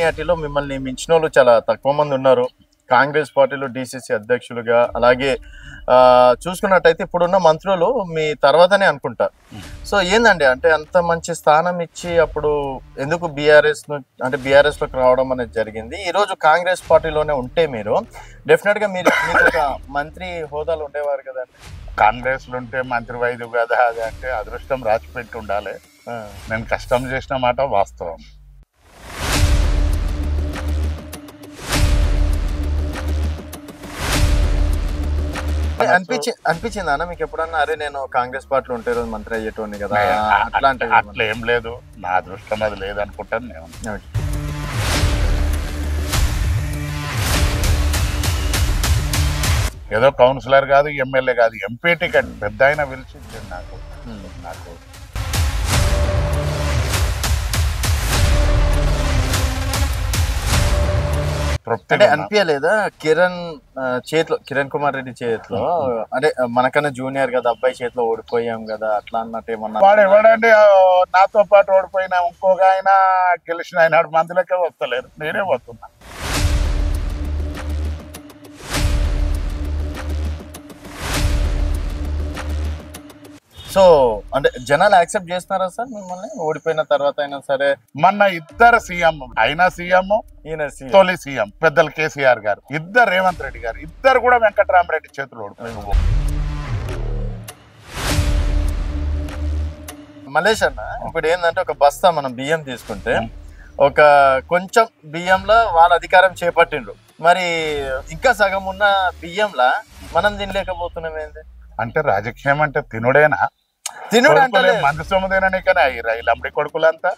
సీనియారిటీలో మిమ్మల్ని మించినోళ్ళు చాలా తక్కువ మంది ఉన్నారు. కాంగ్రెస్ పార్టీలో డీసీసీ అధ్యక్షులుగా అలాగే చూసుకున్నట్టయితే ఇప్పుడున్న మంత్రులు మీ తర్వాతనే అనుకుంటా. సో ఏందండి అంటే అంత మంచి స్థానం ఇచ్చి అప్పుడు ఎందుకు బీఆర్ఎస్లోకి రావడం అనేది జరిగింది? ఈరోజు కాంగ్రెస్ పార్టీలోనే ఉంటే మీరు డెఫినెట్గా మీకు ఒక మంత్రి హోదాలు ఉండేవారు కదండి. కాంగ్రెస్లో ఉంటే మంత్రి వైద్యు కదా అది అంటే అదృష్టం రాసిపెట్టి ఉండాలి. నేను కష్టం చేసిన మాట వాస్తవం. అనిపించిందా అన్న మీకు ఎప్పుడన్నా అరే నేను కాంగ్రెస్ పార్టీలో ఉంటే రోజు మంత్రి అయ్యేటోని కదా అట్లా ఏం లేదు, నా అదృష్టం అది లేదనుకుంటాను నేను. ఏదో కౌన్సిలర్ కాదు, ఎమ్మెల్యే కాదు, ఎంపీ టికెట్ పెద్ద ఆయన పిలిచింది నాకు. అంటే అనిపించలేదా కిరణ్ కుమార్ రెడ్డి చేతిలో అంటే మనకన్నా జూనియర్ కదా అబ్బాయి చేతిలో ఓడిపోయాం కదా అట్లా అన్నట్టు ఏమన్నా? వాడు ఎవడండి నాతో పాటు ఓడిపోయినా ఇంకొక ఆయన గెలిచిన ఆయన మందులకే వస్తలేరు, నేనే వస్తున్నా. సో అంటే జనాలు యాక్సెప్ట్ చేస్తున్నారా సార్ మిమ్మల్ని ఓడిపోయిన తర్వాత అయినా సరే? మొన్న ఇద్దరు సీఎం, అయినా సీఎం ఈయన తొలి సీఎం పెద్దలు కేసీఆర్ గారు, ఇద్దరు రేవంత్ రెడ్డి గారు, ఇద్దరు కూడా వెంకటరామరెడ్డి చేతులు ఓడిపోయారు. మలేష్ అన్న ఇప్పుడు ఏంటంటే ఒక బస్తా మనం బియ్యం తీసుకుంటే ఒక కొంచెం బియ్యంలో వాళ్ళ అధికారం చేపట్టిండ్రు, మరి ఇంకా సగం ఉన్న బియ్యంలా మనం తినలేకపోతున్నాం ఏంది? అంటే రాజకీయం అంటే తినుడేనా? తినుడు అంటే మంది సొమ్ముదేనా? రైలు అమ్మడి కొడుకులంతా